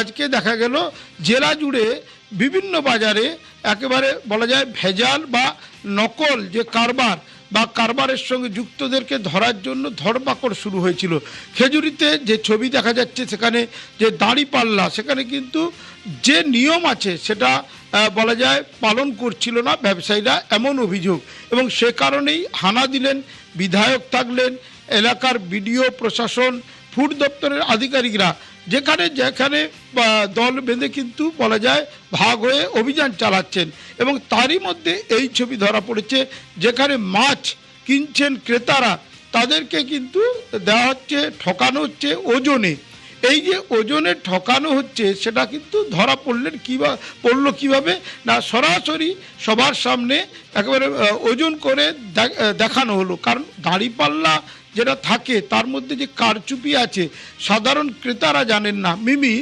আজকে দেখা গেল জেলা জুড়ে বিভিন্ন বাজারে একেবারে বলা যায় ভেজাল বা নকল যে কারবার বা কারবারের সঙ্গে যুক্তদেরকে ধরার জন্য ধরপাকড় শুরু হয়েছিল। খেজুরিতে যে ছবি দেখা যাচ্ছে সেখানে যে দাঁড়িপাল্লা সেখানে কিন্তু যে নিয়ম আছে সেটা বলা যায় পালন করছিল না ব্যবসায়ীরা, এমন অভিযোগ। এবং সে কারণেই হানা দিলেন, বিধায়ক থাকলেন, এলাকার বিডিও, প্রশাসন, ফুড দপ্তরের আধিকারিকরা, যেখানে যেখানে দল বেঁধে কিন্তু বলা যায় ভাগ হয়ে অভিযান চালাচ্ছেন। এবং তারই মধ্যে এই ছবি ধরা পড়েছে যেখানে মাছ কিনছেন ক্রেতারা, তাদেরকে কিন্তু দেওয়া হচ্ছে, ঠকানো হচ্ছে ওজনে। এই যে ওজনে ঠকানো হচ্ছে সেটা কিন্তু ধরা পড়লো কীভাবে না, সরাসরি সবার সামনে একেবারে ওজন করে দেখানো হলো। কারণ দাঁড়িপাল্লা যেটা থাকে তার মধ্যে যে কারচুপি আছে সাধারণ ক্রেতারা জানেন না। মিমি,